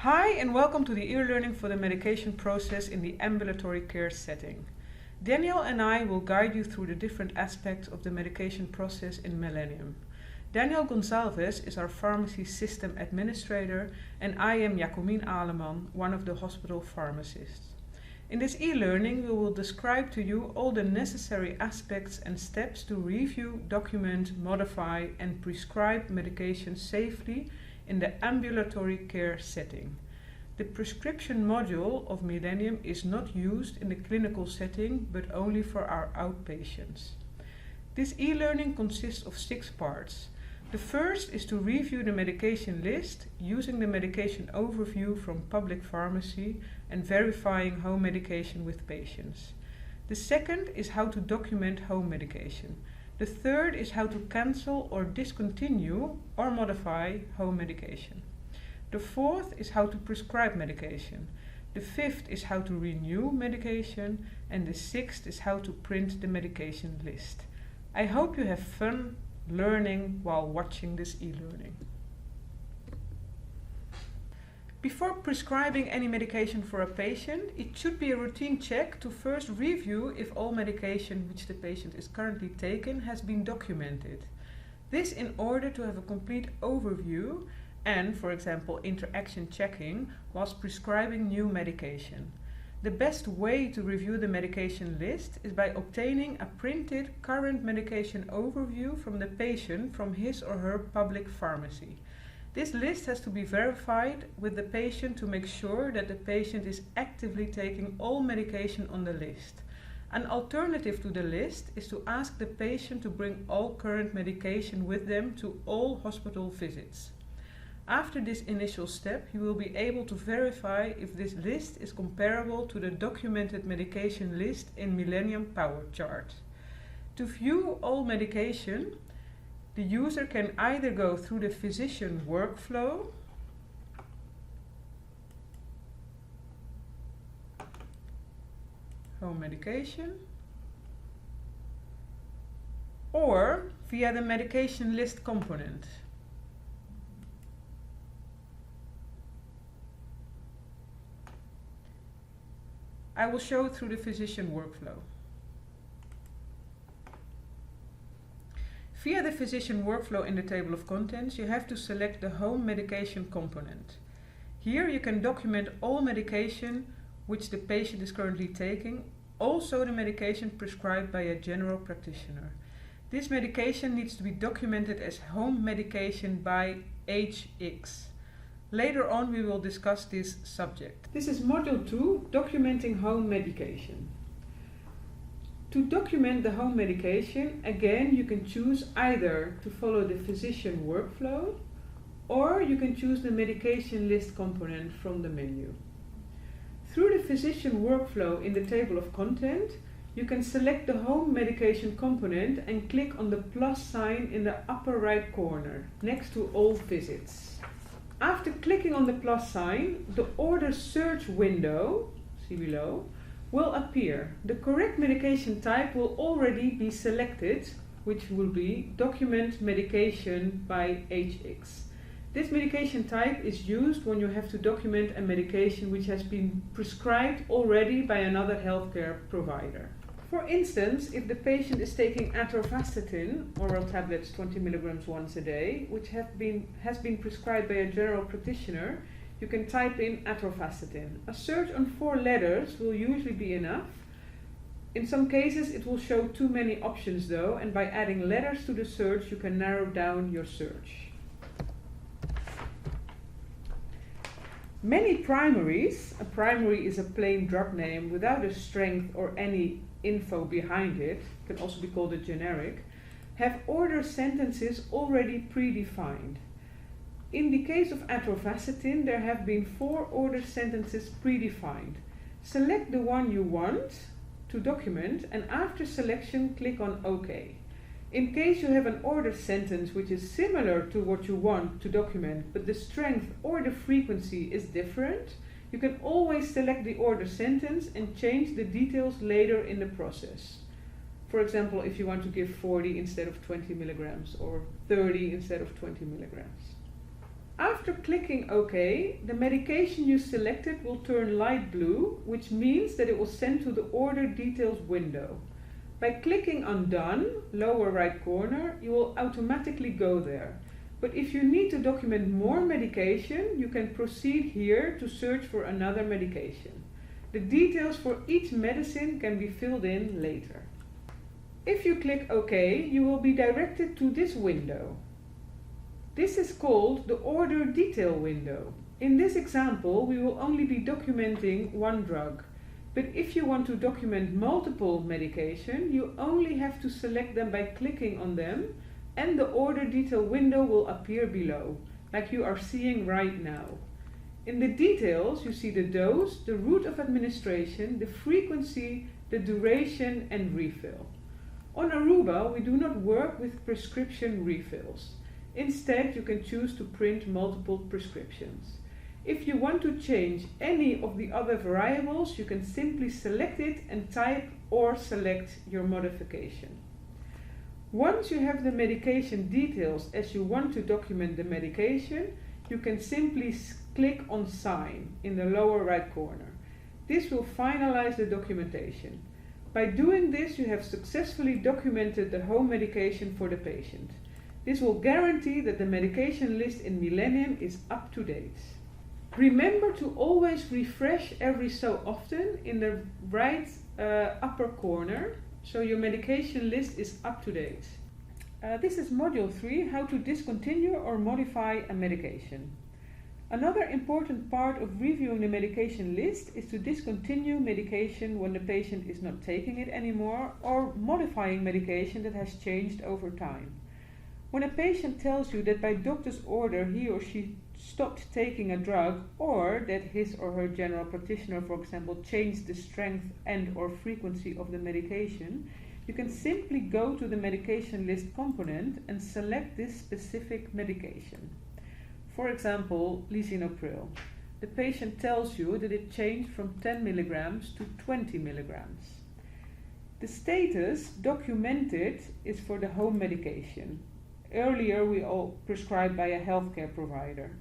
Hi and welcome to the e-learning for the medication process in the ambulatory care setting. Daniel and I will guide you through the different aspects of the medication process in Millennium. Daniel Gonzalez is our pharmacy system administrator and I am Jacomien Aleman, one of the hospital pharmacists. In this e-learning we will describe to you all the necessary aspects and steps to review, document, modify and prescribe medication safely in the ambulatory care setting. The prescription module of Millennium is not used in the clinical setting but only for our outpatients. This e-learning consists of 6 parts. The first is to review the medication list using the medication overview from public pharmacy and verifying home medication with patients. The second is how to document home medication. The third is how to cancel or discontinue or modify home medication. The fourth is how to prescribe medication. The fifth is how to renew medication. And the sixth is how to print the medication list. I hope you have fun learning while watching this e-learning. Before prescribing any medication for a patient, it should be a routine check to first review if all medication which the patient is currently taking has been documented. This in order to have a complete overview and, for example, interaction checking whilst prescribing new medication. The best way to review the medication list is by obtaining a printed current medication overview from the patient from his or her public pharmacy. This list has to be verified with the patient to make sure that the patient is actively taking all medication on the list. An alternative to the list is to ask the patient to bring all current medication with them to all hospital visits. After this initial step, you will be able to verify if this list is comparable to the documented medication list in Millennium Power Chart. To view all medication, the user can either go through the physician workflow home medication or via the medication list component. I will show through the physician workflow. Via the physician workflow in the table of contents, you have to select the home medication component. Here you can document all medication which the patient is currently taking, also the medication prescribed by a general practitioner. This medication needs to be documented as home medication by HX. Later on we will discuss this subject. This is Module 2, Documenting Home Medication. To document the home medication, again you can choose either to follow the physician workflow or you can choose the medication list component from the menu. Through the physician workflow in the table of content, you can select the home medication component and click on the plus sign in the upper right corner next to all visits. After clicking on the plus sign, the order search window, see below, will appear. The correct medication type will already be selected, which will be Document Medication by HX. This medication type is used when you have to document a medication which has been prescribed already by another healthcare provider. For instance, if the patient is taking atorvastatin, oral tablets 20 mg once a day, which has been prescribed by a general practitioner, you can type in atorvastatin. A search on 4 letters will usually be enough. In some cases it will show too many options though, and by adding letters to the search you can narrow down your search. Many primaries, a primary is a plain drug name without a strength or any info behind it, can also be called a generic, have order sentences already predefined. In the case of atorvastatin, there have been 4 order sentences predefined. Select the one you want to document and after selection click on OK. In case you have an order sentence which is similar to what you want to document but the strength or the frequency is different, you can always select the order sentence and change the details later in the process. For example, if you want to give 40 instead of 20 milligrams or 30 instead of 20 milligrams. After clicking OK, the medication you selected will turn light blue, which means that it will send to the order details window. By clicking on Done, lower right corner, you will automatically go there. But if you need to document more medication, you can proceed here to search for another medication. The details for each medicine can be filled in later. If you click OK, you will be directed to this window. This is called the Order Detail window. In this example, we will only be documenting one drug. But if you want to document multiple medication, you only have to select them by clicking on them, and the Order Detail window will appear below, like you are seeing right now. In the details, you see the dose, the route of administration, the frequency, the duration, and refill. On Aruba, we do not work with prescription refills. Instead, you can choose to print multiple prescriptions. If you want to change any of the other variables, you can simply select it and type or select your modification. Once you have the medication details as you want to document the medication, you can simply click on Sign in the lower right corner. This will finalize the documentation. By doing this, you have successfully documented the home medication for the patient. This will guarantee that the medication list in Millennium is up to date. Remember to always refresh every so often in the right upper corner, so your medication list is up to date. This is Module 3, how to discontinue or modify a medication. Another important part of reviewing the medication list is to discontinue medication when the patient is not taking it anymore, or modifying medication that has changed over time. When a patient tells you that by doctor's order he or she stopped taking a drug, or that his or her general practitioner, for example, changed the strength and or frequency of the medication, you can simply go to the medication list component and select this specific medication. For example, lisinopril. The patient tells you that it changed from 10 milligrams to 20 milligrams. The status documented is for the home medication. Earlier we all prescribed by a healthcare provider.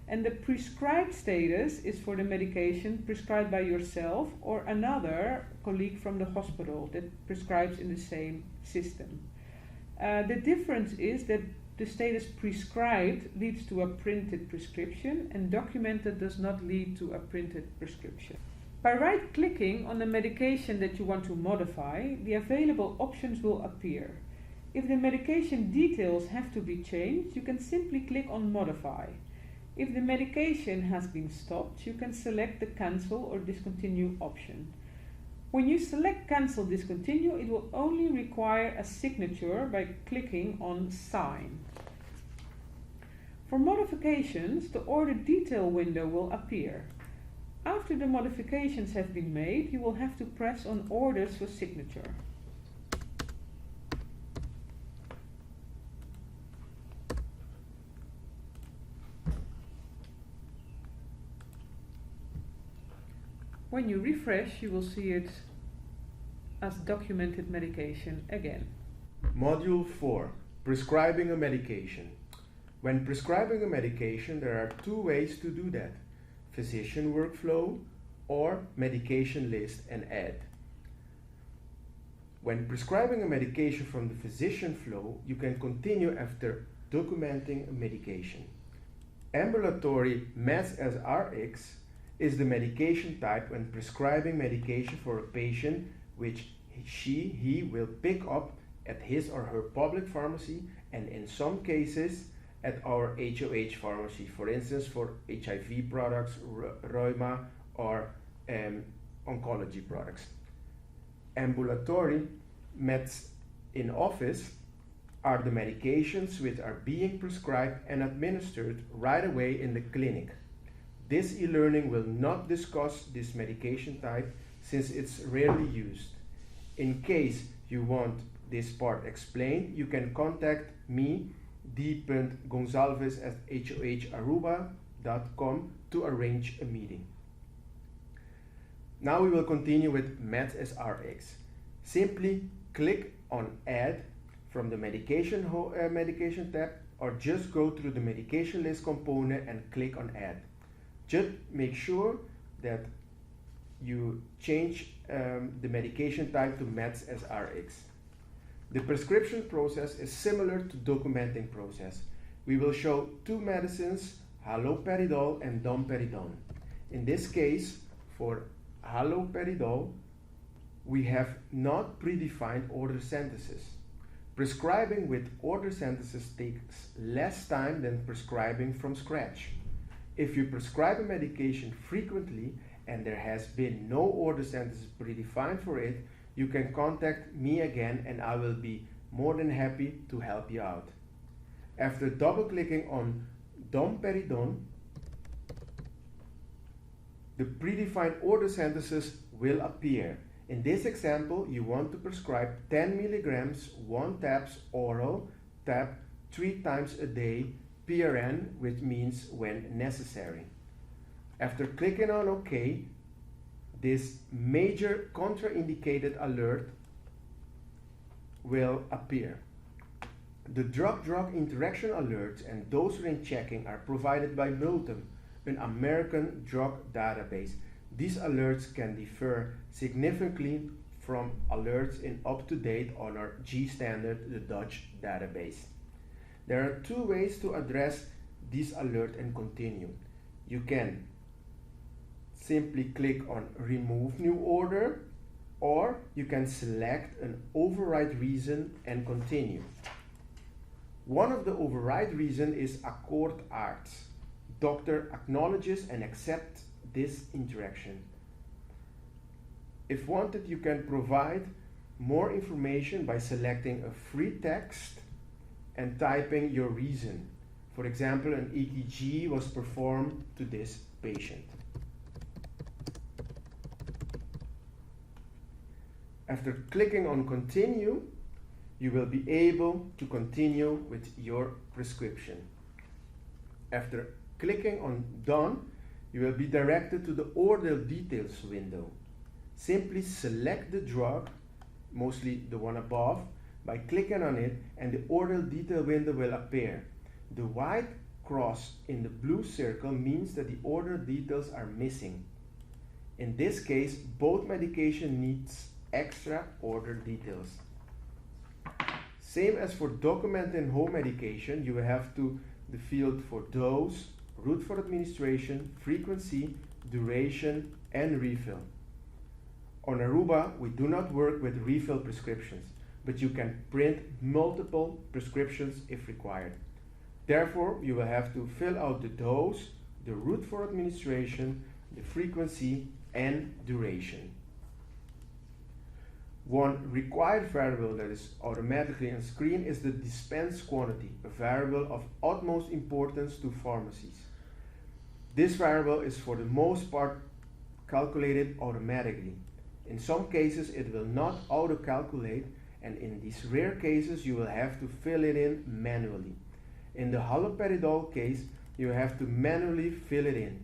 And the prescribed status is for the medication prescribed by yourself or another colleague from the hospital that prescribes in the same system. The difference is that the status prescribed leads to a printed prescription, and documented does not lead to a printed prescription. By right-clicking on the medication that you want to modify, the available options will appear. If the medication details have to be changed, you can simply click on Modify. If the medication has been stopped, you can select the Cancel or Discontinue option. When you select Cancel Discontinue, it will only require a signature by clicking on Sign. For modifications, the Order Detail window will appear. After the modifications have been made, you will have to press on Orders for signature. When you refresh, you will see it as documented medication again. Module 4. Prescribing a medication. When prescribing a medication, there are two ways to do that: physician workflow or medication list and add. When prescribing a medication from the physician flow, you can continue after documenting a medication. Ambulatory meds as Rx is the medication type when prescribing medication for a patient which he will pick up at his or her public pharmacy, and in some cases at our HOH pharmacy, for instance for HIV products, rheuma, or oncology products. Ambulatory meds in office are the medications which are being prescribed and administered right away in the clinic. This e-learning will not discuss this medication type since it's rarely used. In case you want this part explained, you can contact me, d.gonzalves@hoharuba.com, to arrange a meeting. Now we will continue with Meds as Rx. Simply click on Add from the medication tab or just go through the medication list component and click on add. Just make sure that you change the medication type to meds as Rx. The prescription process is similar to documenting process. We will show two medicines, haloperidol and domperidone. In this case, for haloperidol, we have not predefined order synthesis. Prescribing with order synthesis takes less time than prescribing from scratch. If you prescribe a medication frequently and there has been no order synthesis predefined for it, you can contact me again and I will be more than happy to help you out. After double-clicking on domperidone, the predefined order synthesis will appear. In this example, you want to prescribe 10 milligrams, 1 tabs oral, tab 3 times a day, PRN, which means when necessary. After clicking on OK, this major contraindicated alert will appear. The drug-drug interaction alerts and dose range checking are provided by Millennium, an American drug database. These alerts can differ significantly from alerts in UpToDate on our G-standard, the Dutch database. There are two ways to address this alert and continue. You can simply click on Remove New Order, or you can select an override reason and continue. One of the override reasons is Accord Arts. Doctor acknowledges and accepts this interaction. If wanted, you can provide more information by selecting a free text and typing your reason. For example, an EKG was performed to this patient. After clicking on continue, you will be able to continue with your prescription. After clicking on done, you will be directed to the order details window. Simply select the drug, mostly the one above, by clicking on it, and the order detail window will appear. The white cross in the blue circle means that the order details are missing. In this case, both medication needs extra order details. Same as for documenting home medication, you will have the field for dose, route for administration, frequency, duration, and refill. On Aruba, we do not work with refill prescriptions, but you can print multiple prescriptions if required. Therefore, you will have to fill out the dose, the route for administration, the frequency, and duration. One required variable that is automatically on screen is the dispense quantity, a variable of utmost importance to pharmacies. This variable is for the most part calculated automatically. In some cases it will not auto-calculate, and in these rare cases you will have to fill it in manually. In the haloperidol case, you have to manually fill it in.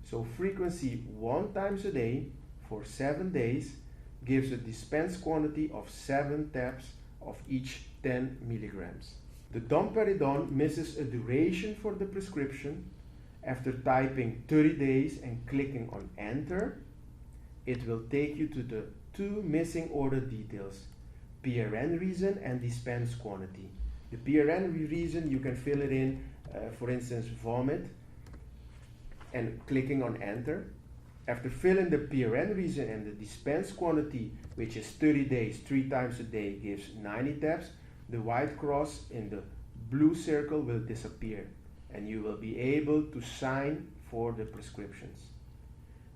So frequency 1 times a day for 7 days gives a dispense quantity of 7 tabs of each 10 milligrams. The domperidone misses a duration for the prescription. After typing 30 days and clicking on enter, it will take you to the two missing order details, PRN reason and dispense quantity. The PRN reason, you can fill it in, for instance, vomit, and clicking on enter. After filling the PRN reason and the dispense quantity, which is 30 days, 3 times a day, gives 90 tabs, the white cross in the blue circle will disappear, and you will be able to sign for the prescriptions.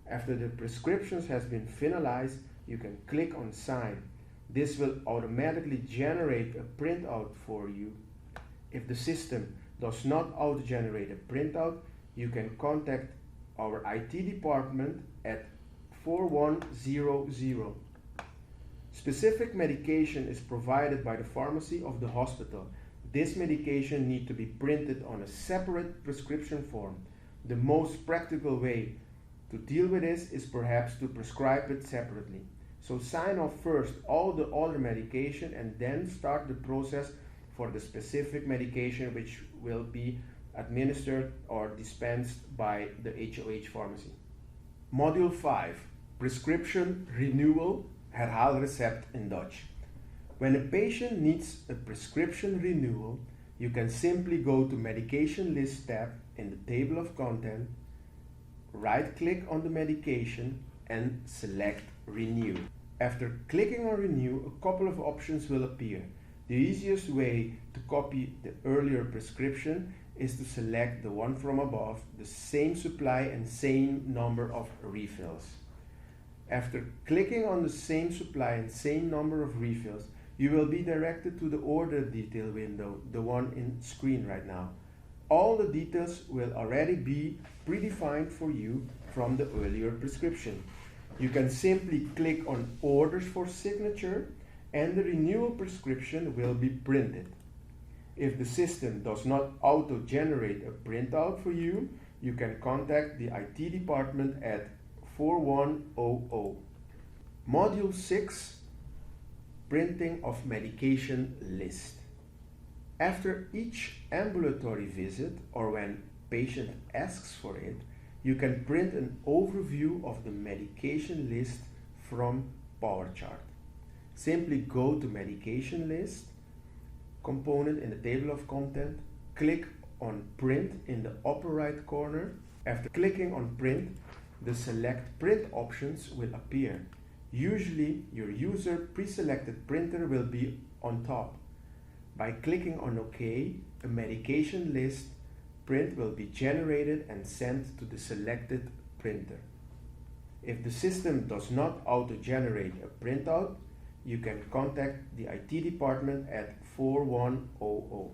After the prescriptions has been finalized, you can click on sign. This will automatically generate a printout for you. If the system does not auto-generate a printout, you can contact our IT department at 4100. Specific medication is provided by the pharmacy of the hospital. This medication needs to be printed on a separate prescription form. The most practical way to deal with this is perhaps to prescribe it separately. So sign off first all the other medication and then start the process for the specific medication which will be administered or dispensed by the HOH pharmacy. Module 5. Prescription renewal, herhaalrecept in Dutch. When a patient needs a prescription renewal, you can simply go to Medication List tab in the table of content, right-click on the medication and select Renew. After clicking on Renew, a couple of options will appear. The easiest way to copy the earlier prescription is to select the one from above, the same supply and same number of refills. After clicking on the same supply and same number of refills, you will be directed to the order detail window, the one in screen right now. All the details will already be predefined for you from the earlier prescription. You can simply click on Orders for signature and the renewal prescription will be printed. If the system does not auto-generate a printout for you, you can contact the IT department at 4100. Module 6. Printing of medication list. After each ambulatory visit or when patient asks for it, you can print an overview of the medication list from PowerChart. Simply go to Medication List component in the table of content, click on Print in the upper right corner. After clicking on Print, the Select Print options will appear. Usually, your user pre-selected printer will be on top. By clicking on OK, a medication list print will be generated and sent to the selected printer. If the system does not auto-generate a printout, you can contact the IT department at 4100.